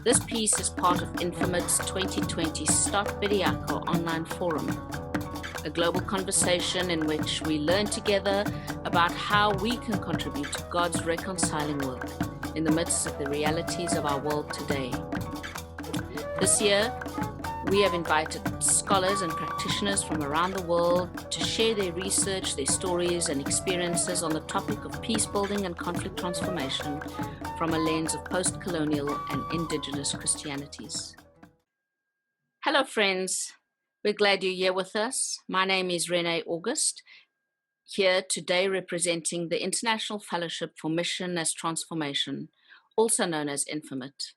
This piece is part of Infomit's 2020 Stott-Bediako Online Forum, a global conversation in which we learn together about how we can contribute to God's reconciling work in the midst of the realities of our world today. This year, we have invited scholars and practitioners from around the world to share their research, their stories, and experiences on the topic of peace building and conflict transformation from a lens of post-colonial and indigenous Christianities. Hello, friends. We're glad you're here with us. My name is René August, here today representing the International Fellowship for Mission as Transformation, also known as Infomit.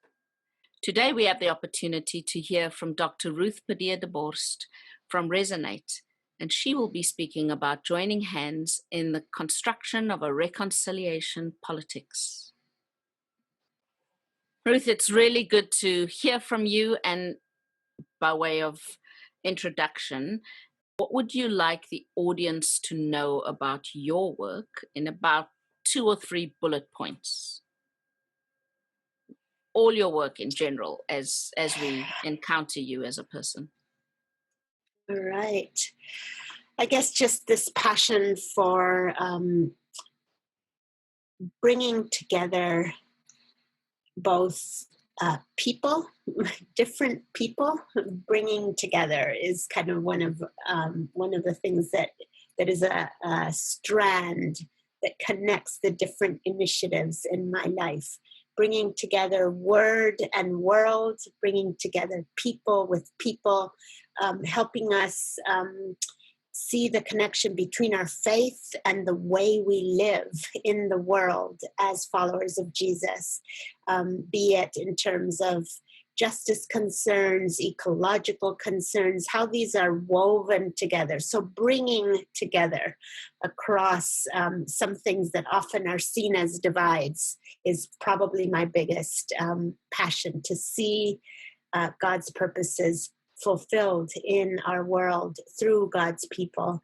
Today, we have the opportunity to hear from Dr. Ruth Padilla DeBorst from Resonate, and she will be speaking about joining hands in the construction of a reconciliation politics. Ruth, it's really good to hear from you, and by way of introduction, what would you like the audience to know about your work in about 2 or 3 bullet points? All your work in general as we encounter you as a person. All right. I guess just this passion for bringing together both people, different people, bringing together is kind of one of the things that is a strand that connects the different initiatives in my life. Bringing together word and world, bringing together people with people, helping us see the connection between our faith and the way we live in the world as followers of Jesus, be it in terms of justice concerns, ecological concerns, how these are woven together. So bringing together across some things that often are seen as divides is probably my biggest passion, to see God's purposes fulfilled in our world through God's people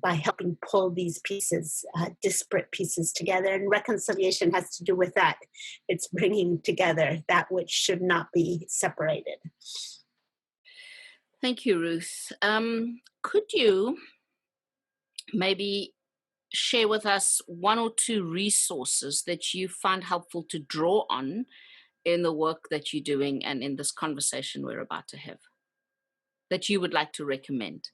by helping pull these pieces, disparate pieces together. And reconciliation has to do with that. It's bringing together that which should not be separated. Thank you, Ruth. Could you maybe share with us 1 or 2 resources that you find helpful to draw on in the work that you're doing and in this conversation we're about to have, that you would like to recommend?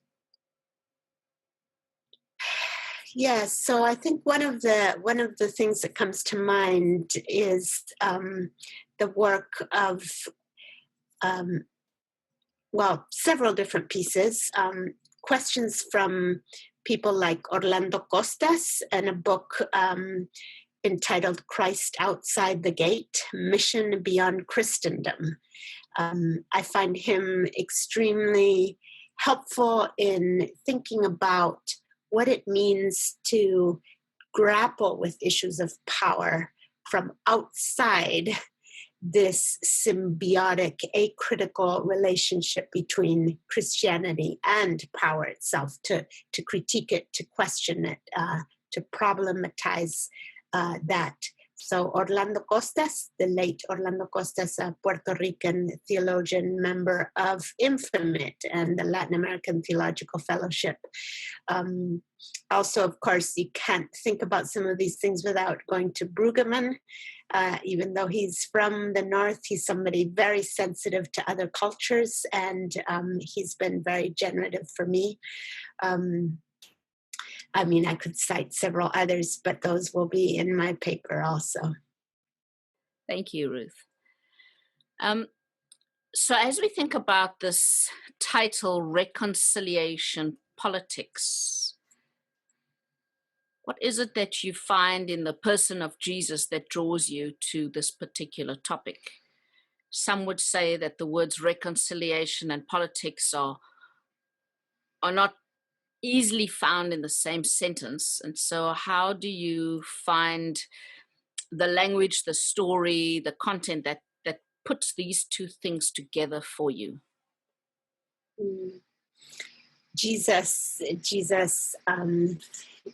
Yes, so I think one of the things that comes to mind is the work of several different pieces. Questions from people like Orlando Costas, and a book entitled "Christ Outside the Gate: Mission Beyond Christendom." I find him extremely helpful in thinking about what it means to grapple with issues of power from outside this symbiotic, acritical relationship between Christianity and power itself, to critique it, to question it, to problematize that. So Orlando Costas, the late Orlando Costas, a Puerto Rican theologian, member of Infomit and the Latin American Theological Fellowship. Also, of course, you can't think about some of these things without going to Brueggemann. Even though he's from the North, he's somebody very sensitive to other cultures, and he's been very generative for me. I could cite several others, but those will be in my paper also. Thank you, Ruth. So as we think about this title, Reconciliation Politics, what is it that you find in the person of Jesus that draws you to this particular topic? Some would say that the words reconciliation and politics are not easily found in the same sentence. And so how do you find the language, the story, the content that puts these 2 things together for you? Jesus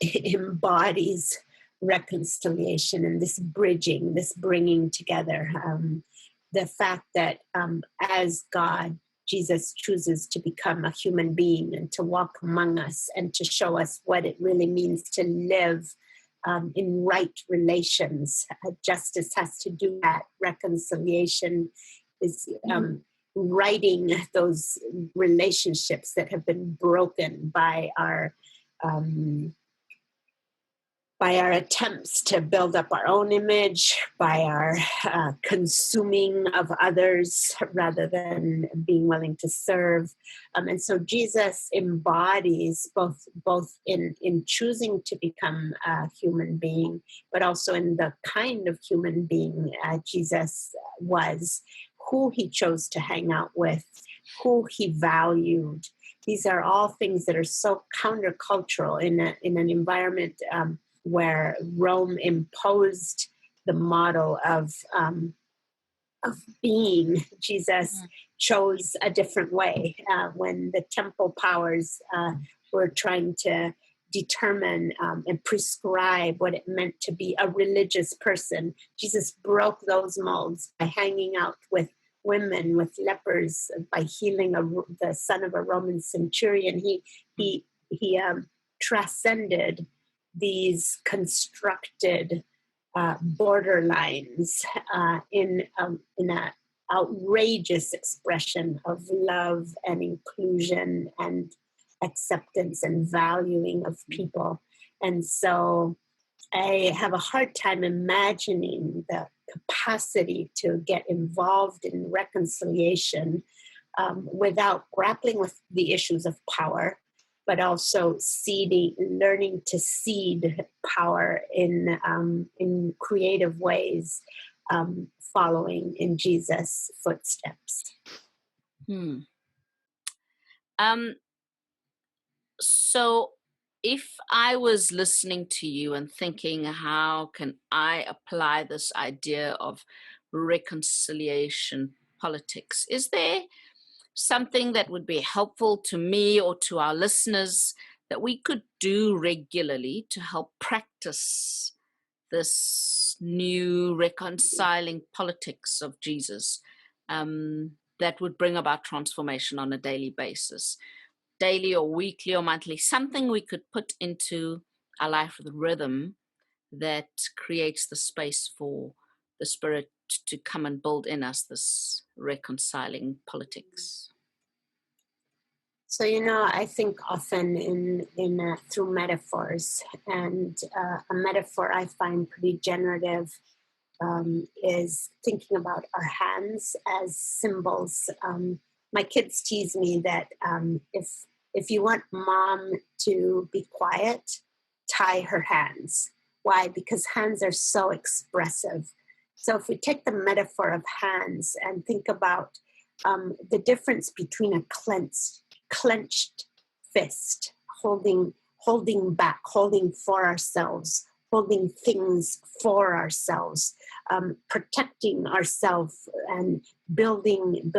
embodies reconciliation and this bridging, this bringing together. the fact that as God, Jesus chooses to become a human being and to walk among us and to show us what it really means to live in right relations. Justice has to do that. Reconciliation is righting those relationships that have been broken by our attempts to build up our own image, by our consuming of others rather than being willing to serve. And so Jesus embodies both in choosing to become a human being, but also in the kind of human being Jesus was, who he chose to hang out with, who he valued. These are all things that are so countercultural in an environment where Rome imposed the model of being. Jesus chose a different way. When the temple powers were trying to determine and prescribe what it meant to be a religious person, Jesus broke those molds by hanging out with women, with lepers, by healing the son of a Roman centurion. He transcended these constructed borderlines in an outrageous expression of love and inclusion and acceptance and valuing of people. And so I have a hard time imagining the capacity to get involved in reconciliation without grappling with the issues of power, but also learning to seed power in creative ways, following in Jesus' footsteps. So if I was listening to you and thinking, how can I apply this idea of reconciliation politics? Is there something that would be helpful to me or to our listeners that we could do regularly to help practice this new reconciling politics of Jesus that would bring about transformation on a daily basis, daily or weekly or monthly, something we could put into our life with rhythm that creates the space for the Spirit to come and build in us this reconciling politics? So, I think often in through metaphors, and a metaphor I find pretty generative is thinking about our hands as symbols. My kids tease me that if you want mom to be quiet, tie her hands. Why? Because hands are so expressive. So if we take the metaphor of hands and think about the difference between a clenched fist, holding back, holding for ourselves, holding things for ourselves, protecting ourselves and building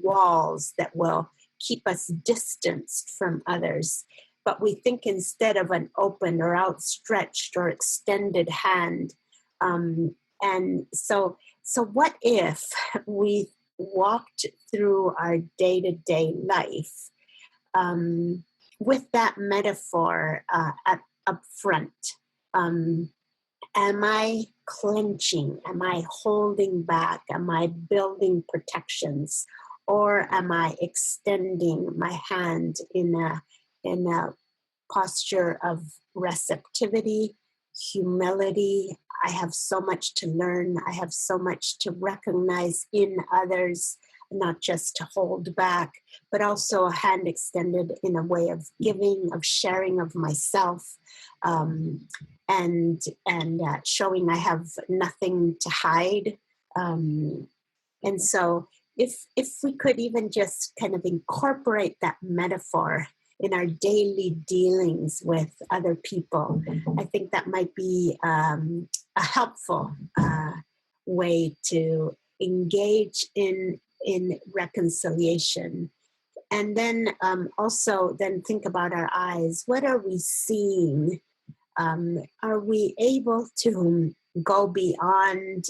walls that will keep us distanced from others. But we think instead of an open or outstretched or extended hand. And so what if we walked through our day-to-day life with that metaphor up front? Am I clenching? Am I holding back? Am I building protections? Or am I extending my hand in a posture of receptivity, humility? I have so much to learn. I have so much to recognize in others, not just to hold back, but also a hand extended in a way of giving, of sharing of myself, and showing I have nothing to hide. And so if we could even just kind of incorporate that metaphor in our daily dealings with other people, I think that might be a helpful way to engage in reconciliation. And then also then think about our eyes. What are we seeing? Are we able to go beyond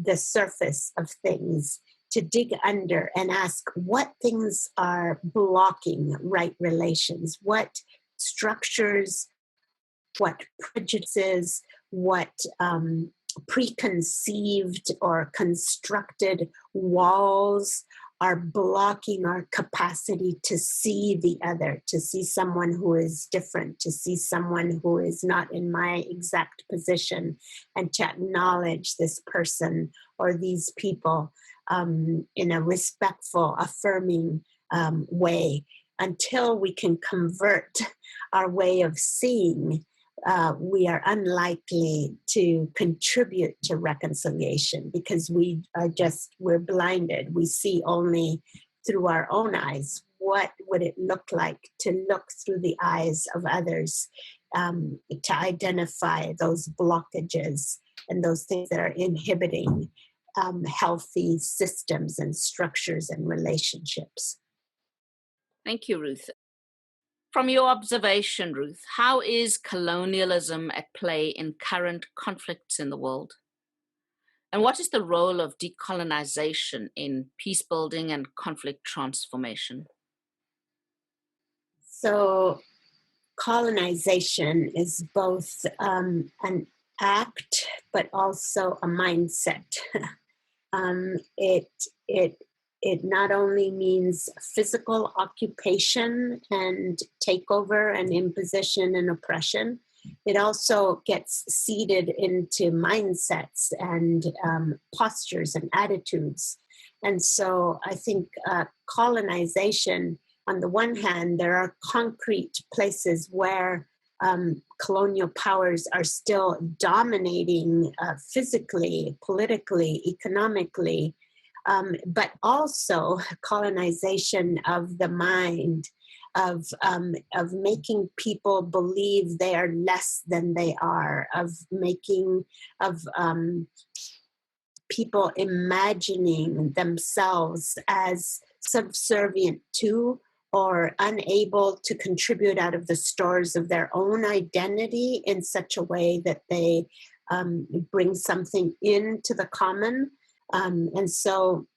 the surface of things, to dig under and ask what things are blocking right relations, what structures, what prejudices, what preconceived or constructed walls are blocking our capacity to see the other, to see someone who is different, to see someone who is not in my exact position, and to acknowledge this person or these people in a respectful, affirming way. Until we can convert our way of seeing, we are unlikely to contribute to reconciliation, because we're blinded. We see only through our own eyes. What would it look like to look through the eyes of others, to identify those blockages and those things that are inhibiting healthy systems and structures and relationships? Thank you, Ruth. From your observation, Ruth, how is colonialism at play in current conflicts in the world? And what is the role of decolonization in peace building and conflict transformation? So, colonization is both an act, but also a mindset. It not only means physical occupation and takeover and imposition and oppression, it also gets seeded into mindsets and postures and attitudes. And so I think colonization, on the one hand, there are concrete places where colonial powers are still dominating physically, politically, economically, but also colonization of the mind, of making people believe they are less than they are, of people imagining themselves as subservient to or unable to contribute out of the stores of their own identity in such a way that they bring something into the common. And so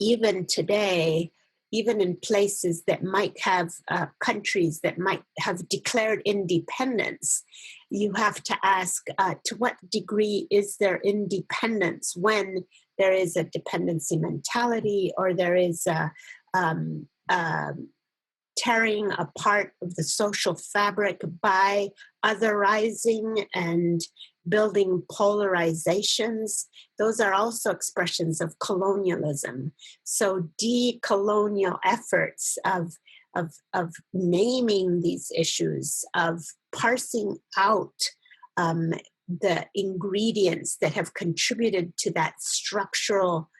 even today, even in places that might have countries that might have declared independence, you have to ask to what degree is there independence when there is a dependency mentality, or there is a tearing apart of the social fabric by otherizing and building polarizations. Those are also expressions of colonialism. So decolonial efforts of naming these issues, of parsing out the ingredients that have contributed to that structural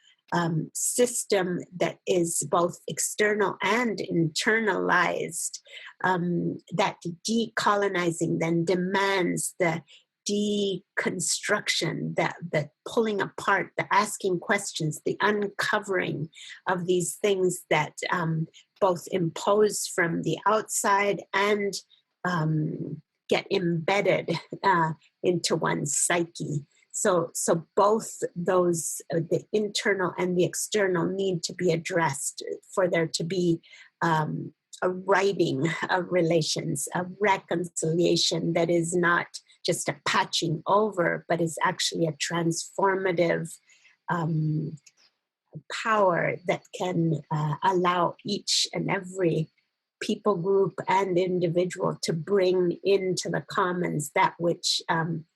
system that is both external and internalized, that decolonizing then demands the deconstruction, the pulling apart, the asking questions, the uncovering of these things that both impose from the outside and get embedded into one's psyche. So both those, the internal and the external, need to be addressed for there to be a righting of relations, a reconciliation that is not just a patching over, but is actually a transformative power that can allow each and every people group and individual to bring into the commons that which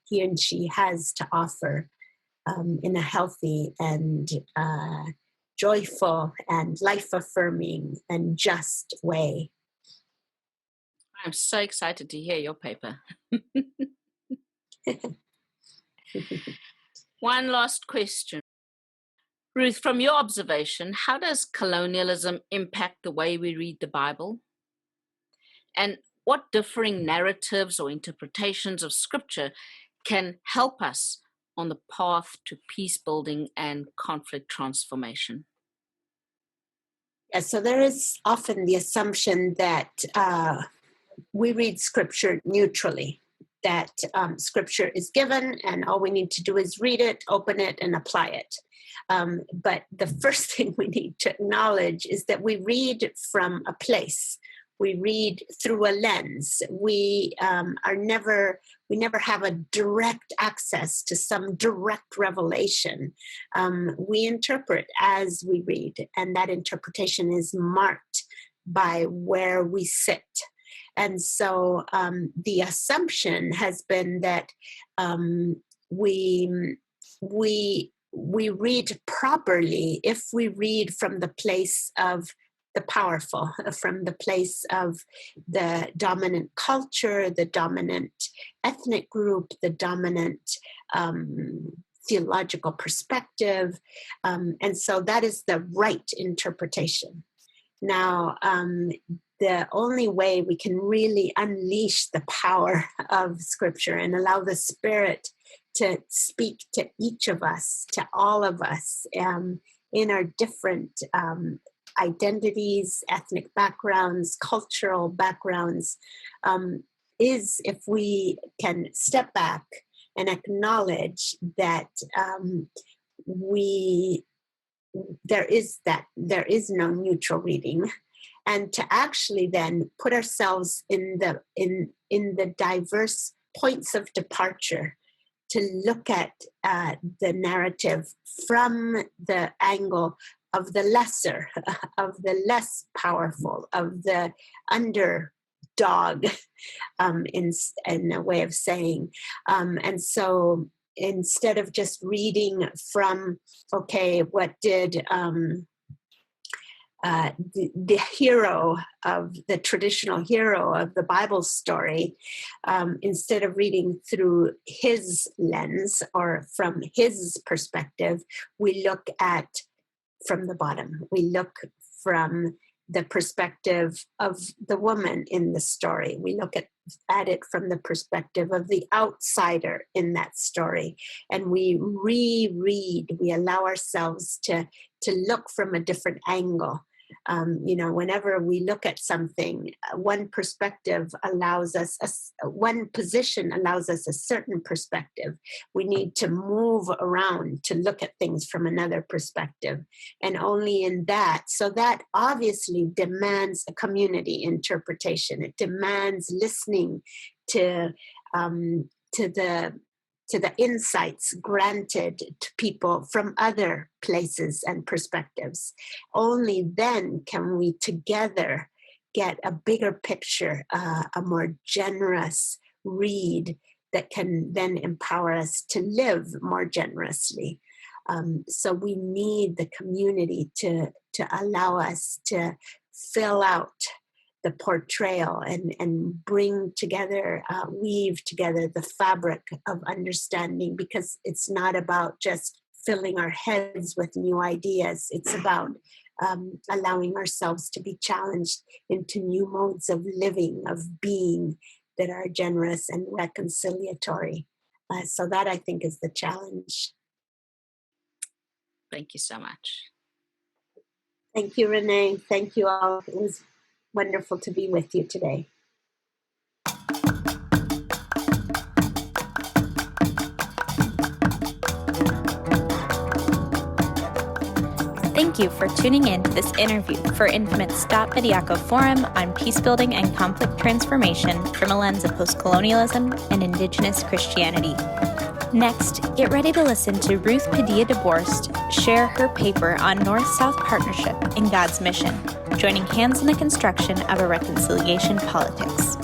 he and she has to offer in a healthy and joyful and life-affirming and just way. I'm so excited to hear your paper. One last question. Ruth, from your observation, how does colonialism impact the way we read the Bible? And what differing narratives or interpretations of Scripture can help us on the path to peace building and conflict transformation? Yeah, so there is often the assumption that we read Scripture neutrally, that scripture is given, and all we need to do is read it, open it, and apply it. But the first thing we need to acknowledge is that we read from a place. We read through a lens. We never have a direct access to some direct revelation. We interpret as we read, and that interpretation is marked by where we sit. And so the assumption has been that we read properly if we read from the place of the powerful, from the place of the dominant culture, the dominant ethnic group, the dominant theological perspective. And so that is the right interpretation. Now, the only way we can really unleash the power of Scripture and allow the Spirit to speak to each of us, to all of us, in our different identities, ethnic backgrounds, cultural backgrounds, is if we can step back and acknowledge that there is no neutral reading, and to actually then put ourselves in the diverse points of departure, to look at the narrative from the angle of the lesser, of the less powerful, of the underdog, in a way of saying. And so instead of just reading from, okay, what did the hero of the traditional hero of the Bible story, instead of reading through his lens or from his perspective, we look at from the bottom. We look from the perspective of the woman in the story. We look at it from the perspective of the outsider in that story. And we reread, we allow ourselves to look from a different angle. Whenever we look at something, one perspective allows us, one position allows us a certain perspective. We need to move around to look at things from another perspective. And only in that, so that obviously demands a community interpretation. It demands listening to the insights granted to people from other places and perspectives. Only then can we together get a bigger picture, a more generous read that can then empower us to live more generously. So we need the community to allow us to fill out the portrayal and bring together, weave together the fabric of understanding, because it's not about just filling our heads with new ideas. It's about allowing ourselves to be challenged into new modes of living, of being, that are generous and reconciliatory. So that, I think, is the challenge. Thank you so much. Thank you, Renee. Thank you all. It was wonderful to be with you today. Thank you for tuning in to this interview for Infinite's Stott-Bediako Forum on Peacebuilding and Conflict Transformation from a lens of postcolonialism and Indigenous Christianity. Next, get ready to listen to Ruth Padilla DeBorst share her paper on North-South Partnership in God's Mission, joining hands in the construction of a reconciliation politics.